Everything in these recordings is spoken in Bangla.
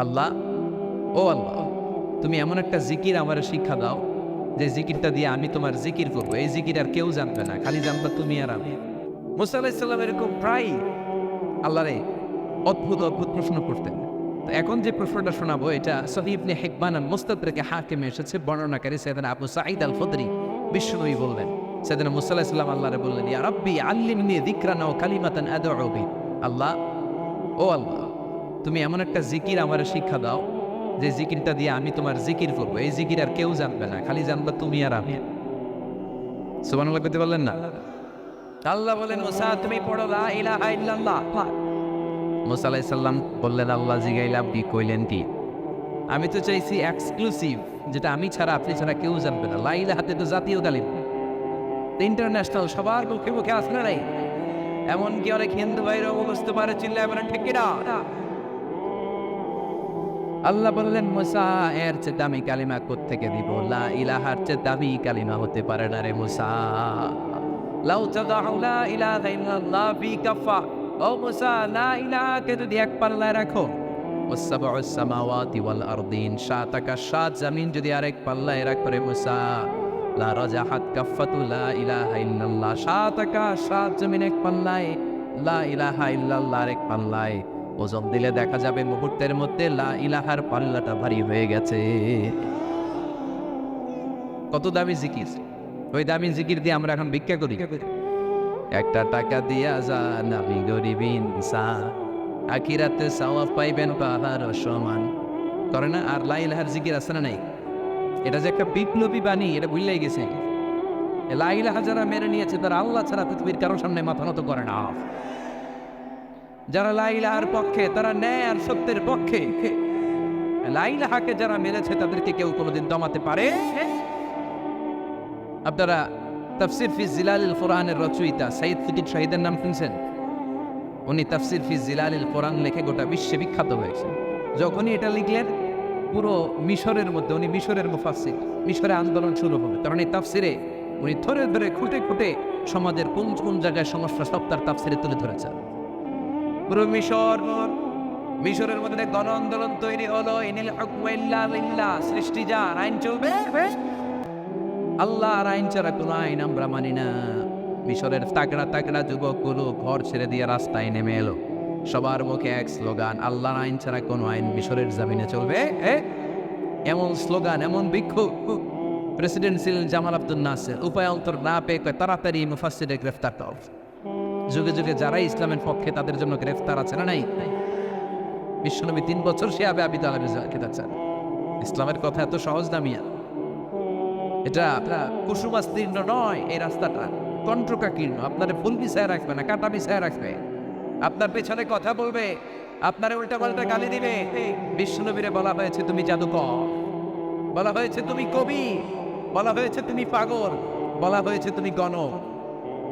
আল্লাহ, ও আল্লাহ, তুমি এমন একটা জিকির আমার শিক্ষা দাও যে জিকিরটা দিয়ে আমি তোমার জিকির করবো। এই জিকির আর কেউ জানবে না, খালি জানবা তুমি আর আমি। মুসা আলাইহিস সালাম এরকম প্রায় আল্লাহরে অদ্ভুত অদ্ভুত প্রশ্ন করতেন। তো এখন যে প্রশ্নটা শোনাবো এটা সহিহ ইবনে হিব্বান মুস্তাদরাকে হাকিমে এসেছে। বর্ণনাকারী সাইয়েদনা আবু সাঈদ আল খুদরি বিশ্বনবী বললেন, সাইয়েদনা মুসা আলাইহিস সালাম আল্লাহরে বললেন, ইয়া রাব্বি আল্লিমনি যিকরান ওয়া কালিমাতান আদউ বি। আল্লাহ, ও আল্লাহ, তুমি এমন একটা জিকির আমার শিক্ষা দাও যে জিকিরটা দিয়ে আমি তোমার জিকির করবো। এই জিকির আর কেউ জানবে না, খালি জানবা তুমি আর আমি। সুবহানাল্লাহ কইতে বললেন না? আল্লাহ বলেন, মুসা তুমি পড়ো লা ইলাহা ইল্লাল্লাহ। মুসা আলাইহিস সালাম বললেন, আল্লাহ জিগাইলাম কি, কইলেন কি? আমি তো চাইছি এক্সক্লুসিভ, যেটা আমি ছাড়া আপনি ছাড়া কেউ জানবে না। লা ইলাহাতে তো জাতীয় কালিমা, ইন্টারন্যাশনাল, সবার মুখে মুখে আসে না নাই? এমনকি অনেক হিন্দু ভাইরাও বুঝতে পারে, চিল্লায় বলেন ঠিক কিনা? আল্লাহ বললেন, মুসা এর চেয়ে দামি কালিমা কোত্থেকে দিব? লা ইলাহার চেয়ে দামি কালিমা হতে পারে না রে মুসা। লাউ তাদাউ লা ইলাহা ইল্লাল্লাহ ফি কাফা, ও মুসা লা ইলাহাকে যদি এক পাল্লায় রাখো, ওয়াসসাবউস সামাওয়াতি ওয়াল আরদিন, সাত আকাশ সাত জমিন যদি আরেক পাল্লায় রাখো রে মুসা, লা রাজাহাত কাফাতু লা ইলাহা ইল্লাল্লাহ, সাত আকাশ সাত জমিন এক পাল্লায়, লা ইলাহা ইল্লাল্লাহ আরেক পাল্লায়, ওজন দিলে দেখা যাবে মুহূর্তের মধ্যে লা ইলাহার পাল্লাটা ভারী হয়ে গেছে। কত দামি জিকির! ওই দামি জিকির দিয়ে আমরা এখন ভিক্ষা করি। একটা টাকা দিয়া যান, আমি গরিব ইনসান, আখিরাতে সওয়াব পাইবেন পাহাড় সমান। করে না? আর লা ইলাহার জিকির আছে না নাই? এটা যে একটা বিপ্লবী বাণী, এটা ভুললেই গেছে। লা ইলাহা যারা মেনে নিয়েছে তারা আল্লাহ ছাড়া পৃথিবীর কারোর সামনে মাথা নত করে না। যারা লা ইলাহার পক্ষে, তারা ন্যায় আর সত্যের পক্ষে। লা ইলাহাকে যারা মেনেছে তাদেরকে কেউ কোনোদিন দমাতে পারে। আপনারা তাফসির ফি জিলালিল কোরআনের রচয়িতা সাইয়্যিদ কুতুব শাহীদের নাম শুনছেন? উনি তাফসির ফি জিলালিল কোরআন লিখে গোটা বিশ্বে বিখ্যাত হয়েছে। যখনই এটা লিখলেন, পুরো মিশরের মধ্যে, উনি মিশরের মুফাসসির, মিশরে আন্দোলন শুরু হবে। কারণ এই তাফসিরে উনি ধরে ধরে খুঁটে খুঁটে সমাজের কোন কোন জায়গায় সমস্যা সব তার তাফসিরে তুলে ধরেছেন। পুরো মিশরের মধ্যে গণ আন্দোলন তৈরি হলো। ইনিল হুকমু ইল্লা লিল্লাহ, সৃষ্টি যার, আইন চলবে, আল্লাহর আইন ছাড়া কোনো আইন আমরা মানি না। মিশরের তাগড়া তাগড়া যুবকগুলো ঘর ছেড়ে দিয়ে রাস্তায় নেমে এলো। সবার মুখে এক স্লোগান, আল্লাহর আইন ছাড়া কোনো আইন মিশরের জমিনে চলবে। এমন স্লোগান, এমন বিক্ষোভ। প্রেসিডেন্ট ছিলেন জামাল আব্দুল নাসের। উপায় অন্তর না পেয়ে কয়, তাড়াতাড়ি মুফাসসিরদের গ্রেফতার দাও। যুগে যুগে যারা ইসলামের পক্ষে তাদের জন্য গ্রেফতার আছে না নাই? বিশ্বনবী 3 বছর শিয়াবে আবি তালেবের খেতে চান। ইসলামের কথা এত সহজ না মিয়া। এটা আপনার কুসুমাস্তীর্ণ নয়, এই রাস্তাটা কণ্টকাকীর্ণ। আপনার ফুল বিছায় রাখবে না, কাটা বিছায় রাখবে। আপনার পেছনে কথা বলবে, আপনার উল্টা পাল্টা গালি দিবে। বিশ্বনবীরে বলা হয়েছে তুমি জাদুকর, বলা হয়েছে তুমি কবি, বলা হয়েছে তুমি পাগল, বলা হয়েছে তুমি গণক।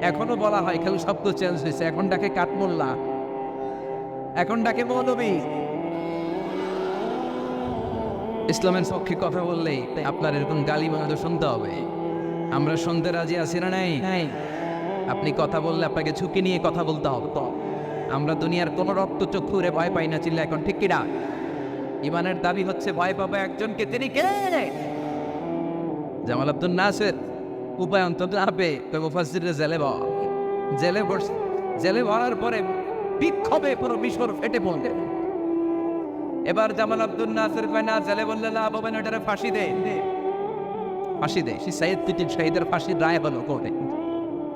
এখনো বলা হয়, খেলে শব্দ চেঞ্জ হয়েছে। এখন ডাকে কাঠমোল্লা, এখন ডাকে মৌলবী। ইসলামের পক্ষে কথা বললেই আপনার এরকম গালি মনে শুনতে হবে। আমরা শুনতে রাজি আছি না নাই? আপনি কথা বললে আপনাকে ঝুঁকি নিয়ে কথা বলতে হবে। আমরা দুনিয়ার কোন রক্ত চক্ষুরে ভয় পাই না, চিল্লা এখন ঠিক কিনা? ইমানের দাবি হচ্ছে ভয় পাবো একজনকে, তিনি কে? জামাল আব্দুল নাসের। উপায় অন্তত আপে মুফাসসিররা জেলে ভরার পরে বিক্ষোভে পুরো মিশর ফেটে পড়ে। এবার জামাল আব্দুল নাসের কয়, না জেলে বললে লাভ হবে না, ওটারে ফাঁসি দে। ফাঁসি দে। সেই সাইয়্যিদ কুতুব শাহীদের ফাঁসির রায় হলো কোর্টে,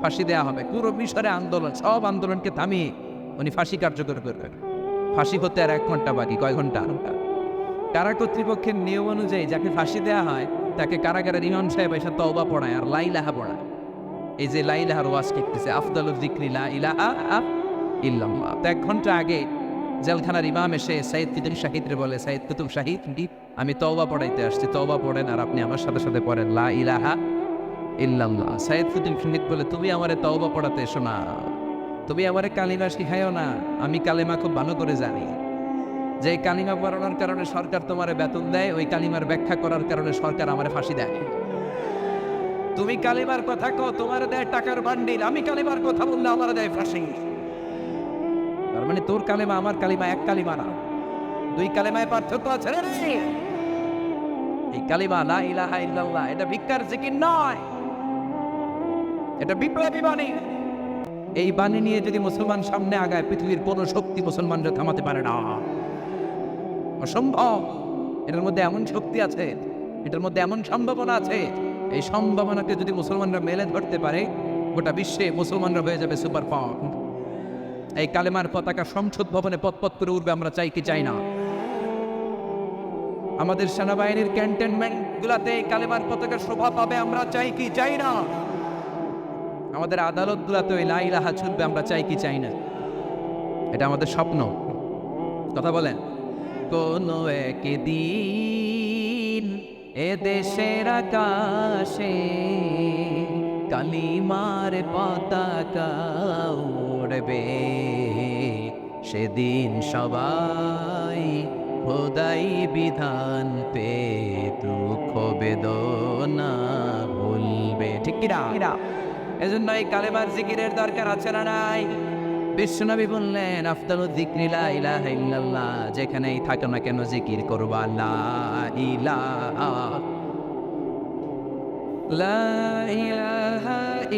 ফাঁসি দেয়া হবে। পুরো মিশরে আন্দোলন, সব আন্দোলনকে থামিয়ে উনি ফাঁসি কার্যকর করবেন। ফাঁসি হতে আর 1 ঘন্টা বাকি। কয় ঘন্টা? কারা কর্তৃপক্ষের নিয়ম অনুযায়ী যাকে ফাঁসি দেয়া হয় তাকে কারাগারের ইমাম সাহেব এসে তওবা পড়ায় আর লা ইলাহা পড়ায়। এই যে লা ইলাহার ওয়াজ করতেছে, আফদালুয যিকরি লা ইলাহা ইল্লাল্লাহ। তো 1 ঘন্টা আগে জেলখানার ইমাম এসে সাইয়্যিদ কুতুব শাহীদরে বলে, সাইয়্যিদ কুতুব শাহীদ, আমি তওবা পড়াইতে আসছি, তওবা পড়েন আর আপনি আমার সাথে সাথে পড়েন লা ইলাহা ইল্লাল্লাহ। সাইয়্যিদ কুতুব শাহীদ বলে, তুমি আমারে তওবা পড়াতে এসো না, তুমি আমারে কালিমা শিখাইও না। আমি কালিমা খুব ভালো করে জানি। যে কালিমা পড়ানোর কারণে সরকার তোমারে বেতন দেয়, ওই কালিমার ব্যাখ্যা করার কারণে সরকার আমারে ফাঁসি দেয়। তুমি কালিমার কথা কও, তোমার দেয় টাকার বান্ডিল। আমি কালিমার কথা বললে আমার দেয় ফাঁসি। তার মানে তোর কালিমা আমার কালিমা এক কালিমা না, দুই কালেমায় পার্থক্য আছে রে। এই কালিমা লা ইলাহা ইল্লাল্লাহ এটা ভিক্ষার জিকির নয়, এটা বিপ্লবী বাণী। এই বাণী নিয়ে যদি মুসলমান সামনে আগায়, পৃথিবীর কোনো শক্তি মুসলমানদের থামাতে পারে না, অসম্ভব। এটার মধ্যে এমন শক্তি আছে, এটার মধ্যে এমন সম্ভাবনা আছে, এই সম্ভাবনাকে যদি মুসলমানরা মেলে ধরতে পারে, গোটা বিশ্বে মুসলমানরা হয়ে যাবে সুপার পাওয়ার। এই কালেমার পতাকা সংসদ ভবনে পথ করে উঠবে, আমরা চাই কি চাই না? আমাদের সেনাবাহিনীর ক্যান্টনমেন্ট গুলাতে এই কালেমার পতাকা শোভা পাবে, আমরা চাই কি চাই না? আমাদের আদালত গুলাতে ওই লা ইলাহা ছুটবে, আমরা চাই কি চাই না? এটা আমাদের স্বপ্ন। কথা বলেন। কোন একদিন এ দেশের আকাশে কালিমার পতাকা উড়বে, সেদিন সবাই খোদাই বিধান পে দুঃখ বেদনা ভুলবে। ঠিক কিনা? এজন্য এই কালেমার জিকিরের দরকার আছে না নাই? বিশ্বনবী বললেন আফদালু যিকরি লা ইলাহা ইল্লাল্লাহ, যেখানেই থাকো না কেন জিকির করবা লা ইলাহা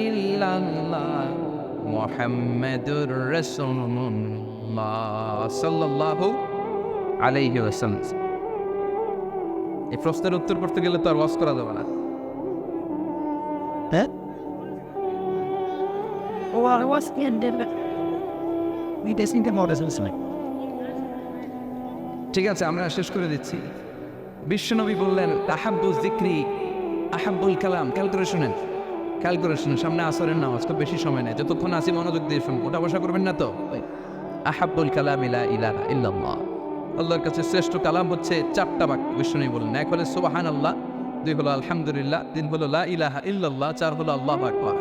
ইল্লাল্লাহ মুহাম্মাদুর রাসূলুল্লাহ সাল্লাল্লাহু আলাইহি ওয়াসাল্লাম। এই প্রশ্নের উত্তর করতে গেলে তো আর ওয়াজ করা যাবে না। হ্যাঁ, ঠিক আছে, আমরা শেষ করে দিচ্ছি। বিশ্বনবী বললেন আহাব্বু যিকরি আহাব্বুল কালাম। ক্যালকুলেশনের সামনে আসরের নামাজ, তো বেশি সময় নেই, যতক্ষণ আসি মনোযোগ দিয়ে শুনুন, ওটা বসা করবেন না তো। আহাব্বুল কালাম লা ইলাহা ইল্লাল্লাহ, আল্লাহর কাছে শ্রেষ্ঠ কালাম হচ্ছে চারটা বাক্য। বিশ্বনবী বললেন, এক হলো সুবহানাল্লাহ, দুই হলো আলহামদুলিল্লাহ, তিন হলো লা ইলাহা ইল্লাল্লাহ, চার হলো আল্লাহু আকবার।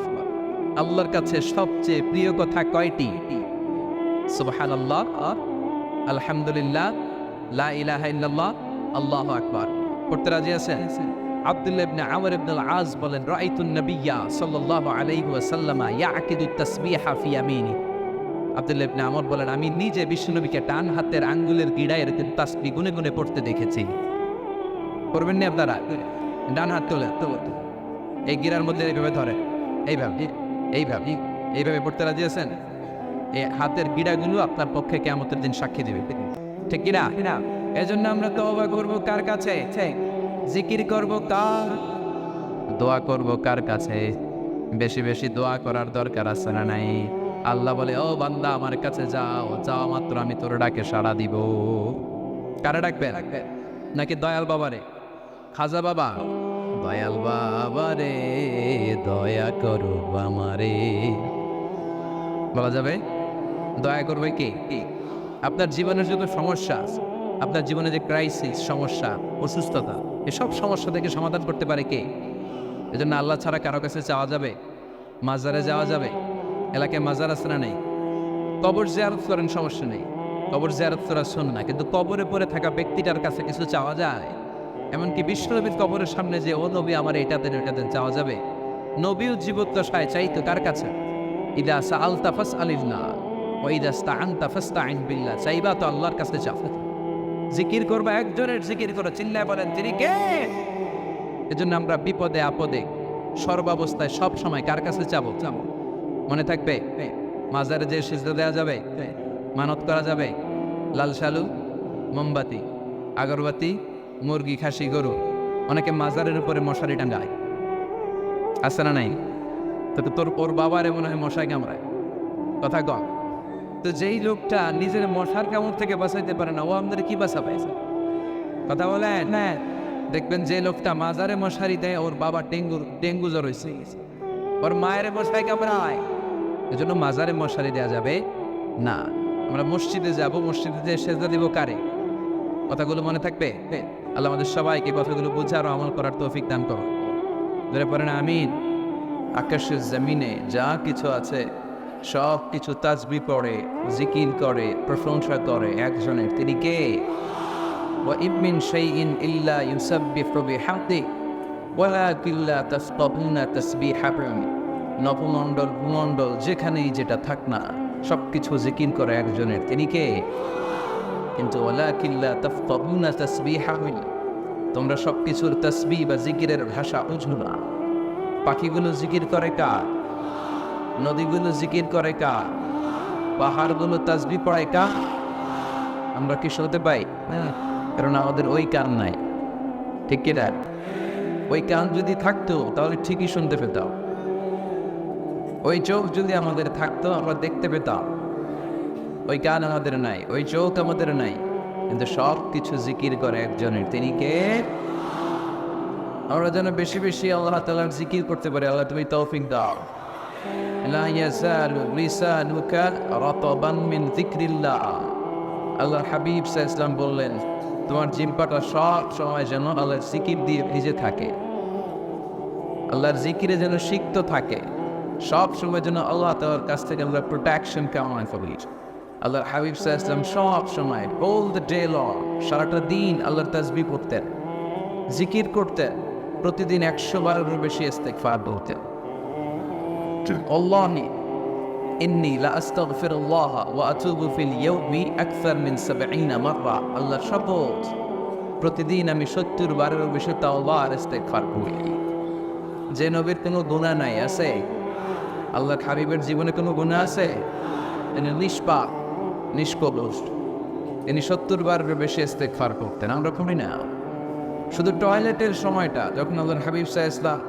আল্লাহর কাছে সবচেয়ে প্রিয় কথা কয়টি? সুবহানাল্লাহ, আলহামদুলিল্লাহ, লা ইলাহা ইল্লাল্লাহ, আল্লাহু আকবার। পড়তে রাজি আছেন? আব্দুল্লাহ ইবনে আমর ইবনে আল-আস বলেন, রাআইতুন নবিয়্যা সাল্লাল্লাহু আলাইহি ওয়াসাল্লাম ইয়াকিদু তাসবিহা ফি ইয়ামিনি। আব্দুল্লাহ ইবনে আমর বলেন, আমি নিজে বিশ্বনবীকে ডান হাতের আঙ্গুলের গিড়ায় এরকম তাসবিহ গুনে গুনে পড়তে দেখেছি। করবেন না আপনারা? ডান হাত তোলে, এই গিরার মধ্যে এইভাবে ধরে, এইভাবে পড়তে রাজি আছেন? এই হাতের গিড়াগুলো আপনার পক্ষে কিয়ামতের দিন সাক্ষী দিবে। ঠিক কিনা? এজন্য আমরা তওবা করব কার কাছে? জিকির করব কার? দোয়া করব কার কাছে? বেশি বেশি দোয়া করার দরকার আছে না নাই? আল্লাহ বলে, ও বান্দা আমার কাছে যাও, যাও মাত্র আমি তোর ডাকে সাড়া দিব। কারে ডাকবে? নাকি দয়াল বাবারে? খাজা বাবা, দয়াল বাবারে দয়া করো আমারে বলা যাবে? দয়া করবে কি? আপনার জীবনের যত সমস্যা, আপনার জীবনে যে ক্রাইসিস, সমস্যা, অসুস্থতা, এসব সমস্যা থেকে সমাধান করতে পারে কে? এজন্য আল্লাহ ছাড়া কারো কাছে চাওয়া যাবে? মাজারে যাওয়া যাবে? এলাকায় মাজার আছে না নেই? কবর জিয়ারত করেন, সমস্যা নেই, কবর জিয়ারত করা সুন্নাহ, কিন্তু কবরে পড়ে থাকা ব্যক্তিটার কাছে কিছু চাওয়া যায়? এমনকি বিশ্বনবীর কবরের সামনে যে ও নবী আমার এটা দেন ওটা দেন চাওয়া যাবে? নবীও জীবদ্দশায় চাইতো কার কাছে? ইদা সাআলতা ফাসআলিল্লাহ ওয়া ইদা ইসতাআনতা ফাসতাইন বিল্লাহ। চাইবা তো আল্লাহর কাছে চাও। জিকির করবা, একজনের জিকির করো, চিল্লায় বলেন তিনি কে? এজন্য আমরা বিপদে আপদে সর্বাবস্থায় সব সময় কার কাছে চাবো? মনে থাকবে? মাজারে যে সিজদা দেওয়া যাবে, মানত করা যাবে, লাল শালু, মোমবাতি, আগরবাতি, মুরগি, খাসি, গরু, অনেকে মাজারের উপরে মশারি টাঙ্গায়, আছে না নাই? তো তোর ওর বাবারে মনে হয় মশাই কামড়ায়, কথা কম। তো যেই লোকটা নিজের মশার কামড় থেকে বাঁচাইতে পারে না, ও আমাদের কি বাঁচা পাইছে? কথা বলেন না? দেখবেন যে লোকটা মাজারে মশারি দেয়, ওর বাবা ডেঙ্গু জ্বর হয়েছে, ওর মায়ের মশাই কামড়ায়, এজন্য মাজারে মশারি দেওয়া যাবে না। আমরা মসজিদে যাব, মসজিদে যে সেজদা দিব কারে? কথাগুলো মনে থাকবে? আল্লাহ আমাদের সবাইকে কথাগুলো বুঝে আরো আমল করার তৌফিক দান করো। ধরে পড়েন আমিন। আকাশের জমিনে যা কিছু আছে সব কিছু তাসবিহ পড়ে, জিকির করে, প্রশংসা করে একজনের, তিনি কে? ওয়া ইন মিন শাইইন ইল্লা ইউসাব্বিহু বিহামদি ওয়ালাকিন লা তাফকাহুনা তাসবিহাহুম। নবমণ্ডল ভূমণ্ডল যেখানেই যেটা থাক না, সব কিছু জিকির করে একজনের, তিনি কে? কিন্তু ওয়ালাকিন লা তাফকাহুনা তাসবিহাহুম, তোমরা সবকিছুর তাসবিহ বা জিকিরের ভাষা বুঝো না। পাখিগুলো জিকির করে কার? নদীগুলো জিকির করে কার? পাহাড়গুলো তাসবিহ পড়ে কার? আমরা কি শুনতে পাই? কারণ আমাদের ওই কান নাই, ঠিক কিনা? ওই কান যদি থাকতো তাহলে ঠিকই শুনতে পেতাম। ওই চোখ যদি আমাদের থাকতো আমরা দেখতে পেতাম। ওই কান আমাদের নাই, ওই চোখ আমাদের নাই, কিন্তু সব কিছু জিকির করে একজনের, তিনি কে? আমরা যেন বেশি বেশি আল্লাহ তাআলার জিকির করতে পারি। আল্লাহ তুমি তৌফিক দাও। লা ইয়াজালু লিসানুকা রাতাবান মিন যিকরিল্লাহ। আল্লাহর হাবিব সাল্লাল্লাহু আলাইহি ওয়াসাল্লাম বললেন, তোমার জিহ্বাটা সব সময় যেন আল্লাহর জিকির দিয়ে ভিজে থাকে, আল্লাহর জিকিরে যেন সিক্ত থাকে, সব সময় যেন আল্লাহ তাআলার কাছ থেকে আমরা প্রোটেকশন কামনা করি। আল্লাহর হাবিব সাল্লাল্লাহু আলাইহি ওয়াসাল্লাম সব সময় অল দ্য ডে লং, সারাটা দিন আল্লাহর তাসবিহ পড়তেন, জিকির করতেন, প্রতিদিন 100 বারেরও বেশি ইস্তিগফার বলতেন। আল্লাহি ইন্নী লা আস্তাগফিরুল্লাহ ওয়া আতুবু ফিল ইয়াউমি আকসার মিন 70 মাররা। আল্লাহর শপথ, প্রতিদিন আমি 70 বারেরও বেশি তাওবা আর ইস্তিগফার করি। যে নবীর কোনো গুনাহ নাই, আছে? আল্লাহর হাবিবের জীবনে কোনো গুনাহ আছে? তিনি নিষ্পাপ, নিষ্কলুষ, তিনি 70 বারেরও বেশি ইস্তিগফার করতেন। আমরা করি না। শুধু টয়লেটের সময়টা যখন আল্লাহর হাবিব সাল্লাল্লাহু আলাইহি ওয়াসাল্লাম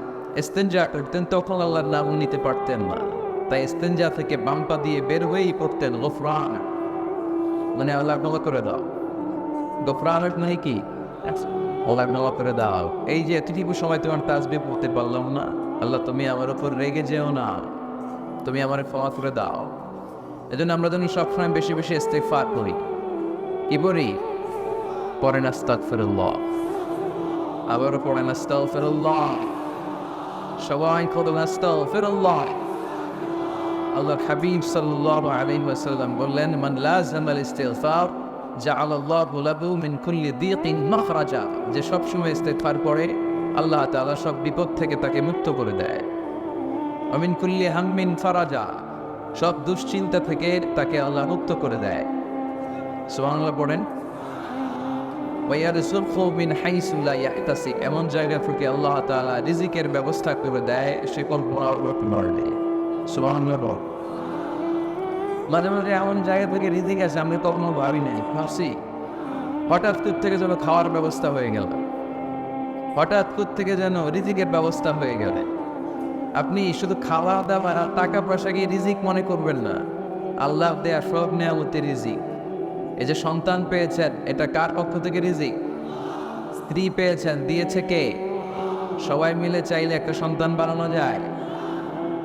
ইস্তেনজা করতেন তখন আল্লাহর নাম নিতে পারতেন না, তাই ইস্তেনজা থেকে বাম পা দিয়ে বের হয়েই পড়তেন গফরান, মানে আল্লাহ ক্ষমা করে দাও। গফরান মানে কি? আল্লাহ ক্ষমা করে দাও। এই যে এতটুকু সময় তোমার তাসবিহ পড়তে পারলাম না, আল্লাহ তুমি আমার উপর রেগে যেও না, তুমি আমার ক্ষমা করে দাও। এজন্য আমরা যেন সবসময় বেশি বেশি ইস্তিগফার করি। কি বলি? পড়েন আস্তাগফিরুল্লাহ, আবারও পড়েন আস্তাগফিরুল্লাহ, সবাই পড়েন আস্তাগফিরুল্লাহ। আল্লাহর হাবিব সাল্লাল্লাহু আলাইহি ওয়াসাল্লাম বললেন, মান লাযামাল ইস্তিগফার জাআলাল্লাহু লাহু মিন কুল্লি দীকিন মাখরাজা। যে সবসময় ইস্তিগফার করে আল্লাহ তাআলা সব বিপদ থেকে তাকে মুক্ত করে দেয়। ওয়া মিন কুল্লি হাম্মিন ফারাজা, সব দুশ্চিন্তা থেকে তাকে আল্লাহ মুক্ত করে দেয়। সুবহানাল্লাহ পড়েন। ওয়ায়ারযুকহু মিন হাইসু লা ইয়াহতাসিব, এমন জায়গা থেকে আল্লাহ তাআলা রিজিকের ব্যবস্থা করে দেয় সে কল্পনাও করতে পারে না। সুবহানাল্লাহ। মাঝে মাঝে এমন জায়গা থেকে রিজিক আসে আমি কখনো ভাবি নাই, ভাবছি হঠাৎ থেকে যেন খাওয়ার ব্যবস্থা হয়ে গেল, হঠাৎ থেকে যেন রিজিকের ব্যবস্থা হয়ে গেল। আপনি শুধু খাওয়া দাওয়া আর টাকা পয়সাকে রিজিক মনে করবেন না, আল্লাহ দেয়া সব নেয়ামতের রিজিক। এই যে সন্তান পেয়েছেন, এটা কার পক্ষ থেকে রিজিক? স্ত্রী পেয়েছেন, দিয়েছে কে? সবাই মিলে চাইলে একটা সন্তান বানানো যায়?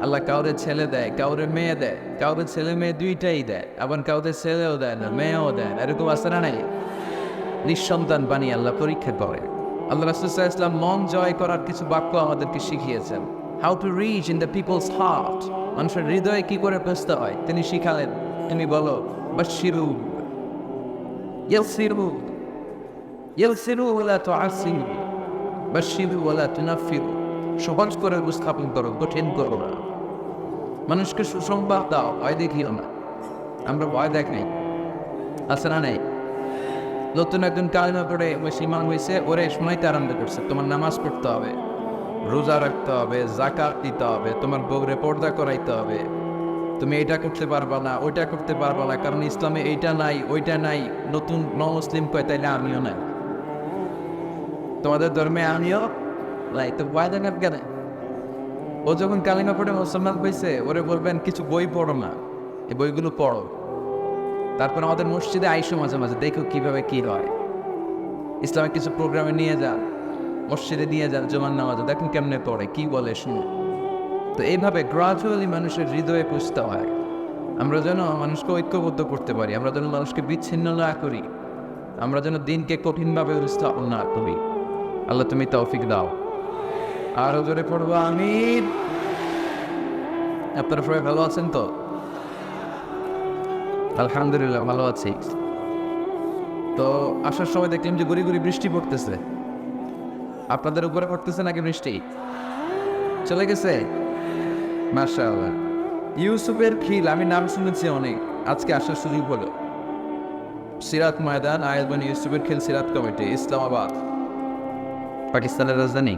আল্লাহ কাউরে ছেলে দেয়, কাউরে মেয়ে দেয়, কাউরে ছেলে মেয়ে দুইটাই দেয়, আবার কাউরে ছেলেও দেয় না, মেয়েও দেয় না, এরকম আছে না নাই? নিঃসন্তান বানিয়ে আল্লাহ পরীক্ষা করে। আল্লাহ রাসূল সাল্লাল্লাহু আলাইহি ওয়াসাল্লাম মন জয় করার কিছু বাক্য আমাদেরকে শিখিয়েছেন। How to reach in the people's heart, মানুষের হৃদয়ে কি করে পৌঁছতে হয় তিনি শিখালেন। তুমি বলো বাশশিরু ইয়াসসিরু ইয়াসসিরু ওয়ালা তুআসসিরু, বাশশিরু ওয়ালা তুনাফফিরু, সহজ করে উপস্থাপন করো, কঠিন করো না। মানুষকে সুসংবাদ দাও, ভয় দেখিও না। আমরা ভয় দেখাই, আছে না নাই? নতুন একজন কালিমা পড়ে মুসলমান হয়েছে, ওরে শোনাইতে আরম্ভ করছে তোমার নামাজ পড়তে হবে, রোজা রাখতে হবে, যাকাত দিতে হবে, তোমার বউরে পর্দা করাইতে হবে, তুমি এটা করতে পারবা না, ওইটা করতে পারবা না, কারণ ইসলামে এইটা নাই ওইটা নাই। নতুন মুসলিম কয় তাইলে আমিও নাই, তোমাদের ধর্মে আমিও নাই, তো ভয় দেখার কেন? ও যখন কালিমা পড়ে মুসলমান হয়েছে, ওরে বলবেন কিছু বই পড়ো না, এই বইগুলো পড়ো। তারপর আমাদের মসজিদে আইসো মাঝে মাঝে, দেখো কিভাবে কি হয়। ইসলামের কিছু প্রোগ্রামে নিয়ে যান, মসজিদে নিয়ে যান, জুমার নামাজে দেখুন কেমনে পড়ে, কি বলে শুনো। তো এইভাবে গ্রাজুয়ালি মানুষের হৃদয়ে পুষতে হয়। আমরা যেন মানুষকে ঐক্যবদ্ধ করতে পারি, আমরা যেন মানুষকে বিচ্ছিন্ন না করি, আমরা যেন দিনকে কঠিনভাবে উপস্থাপন না করি। আল্লাহ তুমি তৌফিক দাও। আরো জোরে পড়বো আমিন। আপনারা সবাই ভালো আছেন তো? আলহামদুলিল্লাহ ভালো আছি। তো আসার সময় দেখলাম যে গুড়ি গুড়ি বৃষ্টি পড়তেছে। আপনাদের উপরে পড়তেছে নাকি বৃষ্টি? চলে গেছে? মাশাআল্লাহ। ইউসুফের খিল আমি নাম শুনেছি অনেক, আজকে আসার সুযোগ হলো। সিরাত ময়দান, আয়াজবান ইউসুফের খেল সিরাত কমিটি, ইসলামাবাদ, পাকিস্তানের রাজধানী।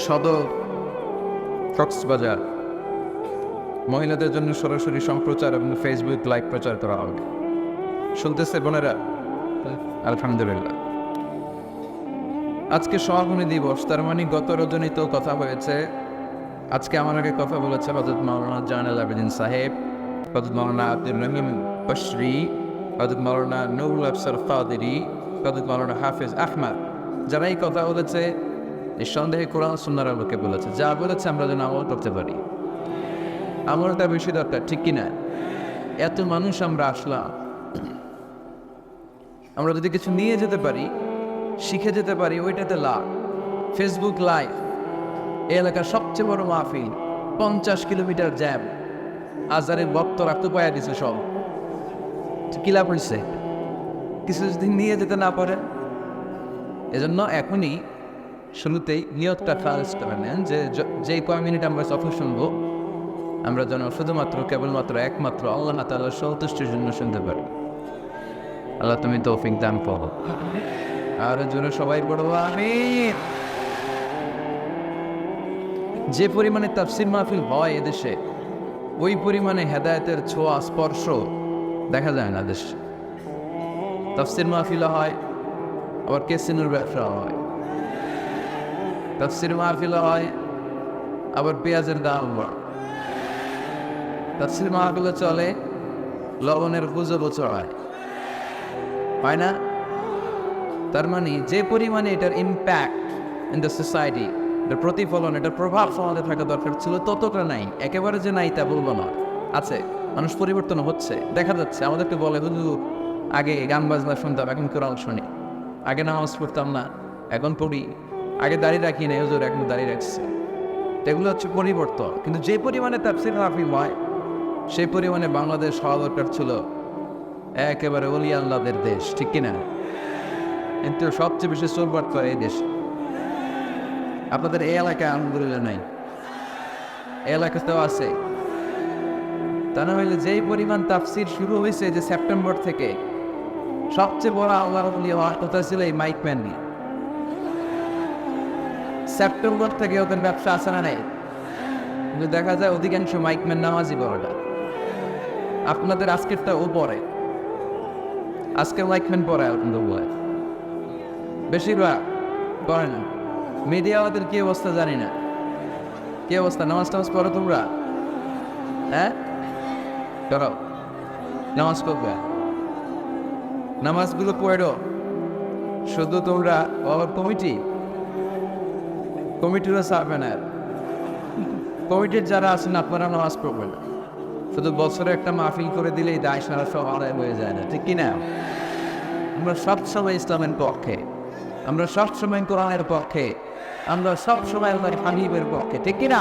সদর কক্সবাজার। মহিলাদের জন্য সরাসরি সম্প্রচার এবং ফেসবুক লাইভ প্রচার করা হবে। শুনতেছে বোনেরা? আলহামদুলিল্লাহ। আজকে সমাপনী দিবস, তার মানে গত রজনী তো কথা হয়েছে। আজকে আমার আগে কথা বলেছে হযরত মাওলানা জায়নুল আবেদিন সাহেব, হযরত মাওলানা আব্দুর রহিম বশরি, হযরত মাওলানা নুরুল আফসার কাদেরী, হযরত মাওলানা হাফেজ আহমদ। যারা এই কথা বলেছে নিঃসন্দেহে কোরআন সুন্নাহর আলোকে বলেছে। যা বলেছে আমরা যেন আমল করতে পারি। আমলটা বেশি দরকার, ঠিক কিনা? এত মানুষ আমরা আসলাম, আমরা যদি কিছু নিয়ে যেতে পারি, শিখে যেতে পারি, ওইটাতে লাভ। ফেসবুক লাইভ, এই এলাকার সবচেয়ে বড় মাহফিল, 50 কিলোমিটার জ্যাম, আজারের বক্ত রাখতে পায়া দিছে সব। কি লাভ হয়েছে? কিছু যদি নিয়ে যেতে না পারে, এজন্য এখনই শুরুতেই নিয়তটা খালাস করে নেন যে যেই কয় মিনিট আমরা সফর শুনবো, আমরা যেন শুধুমাত্র কেবলমাত্র একমাত্র আল্লাহ তাআলার সন্তুষ্টির জন্য শুনতে পারি। আল্লাহ তুমি তৌফিক দান করো। আর জোরে সবাই পড়বো আমিন। যে পরিমাণে তাফসীর মাহফিল হয় এদেশে, ওই পরিমাণে হেদায়েতের ছোঁয়া স্পর্শ দেখা যায় না দেশে। তাফসীর মাহফিল হয়, আবার কেসিনোর ব্যবসা হয়। তাফসীর মাহফিল হয়, আবার পেঁয়াজের দাম বাড়ে। তাফসীর মাহফিল চলে, লবণের গুজবও চড়ায়, হয় না? তার মানে যে পরিমাণে এটার ইম্প্যাক্ট ইন দ্য সোসাইটি, এটার প্রতিফলন, এটার প্রভাব সমাজে থাকা দরকার ছিল, ততটা নাই। একেবারে যে নাই তা বলবো না, আছে। মানুষ পরিবর্তন হচ্ছে, দেখা যাচ্ছে। আমাদেরকে বলে হুজুর আগে গান বাজনা শুনতাম, এখন কোরআন শুনি। আগে নামাজ পড়তাম না, এখন পড়ি। আগে দাঁড়িয়ে রাখি না, হুজুর এখন দাঁড়িয়ে রাখছে। এগুলো হচ্ছে পরিবর্তন। কিন্তু যে পরিমাণে তাফসীর মাহফিল হয়, সেই পরিমাণে বাংলাদেশ হওয়া দরকার ছিল একেবারে ওলি আল্লাহদের দেশ, ঠিক কিনা? কিন্তু সবচেয়ে বেশি চোরবাট করে এই দেশ। আপনাদের এই এলাকায় আলহামদুলিল্লাহ নাই, এই এলাকাতেও আছে। তা না হইলে যেই পরিমাণ তাফসীর শুরু হয়েছে যে সেপ্টেম্বর থেকে, সবচেয়ে বড় আল্লাহর ওলি হওয়ার কথা ছিল এই মাইকম্যান নিয়ে। সেপ্টেম্বর থেকে ওদের ব্যবসা আছে না নাই? কিন্তু দেখা যায় অধিকাংশ মাইকম্যান নামাজি বড়টা। আপনাদের আজকেরটা ও পড়ে, আজকের মাইকম্যান পড়ে, আলহামদুলিল্লাহ বেশিরভাগ পড়ে না। মিডিয়া ওদের কি অবস্থা জানি না, কি অবস্থা। নামাজ টামাজ পড়ো তোমরা? হ্যাঁ করো, নামাজ পড়বে, নামাজগুলো পড়ো। শুধু তোমরা কমিটিরও চাপবে না। কমিটির যারা আছেন আপনারা নামাজ পড়বেন না। শুধু বছরে একটা মাহফিল করে দিলেই দায় সারা সব আদায় হয়ে যায় না, ঠিক কিনা? আমরা সবসময় ইসলামের পক্ষে, আমরা সবসময় কোরআনের পক্ষে, আমরা সবসময় আল্লাহর হাবিবের পক্ষে, ঠিক কিনা?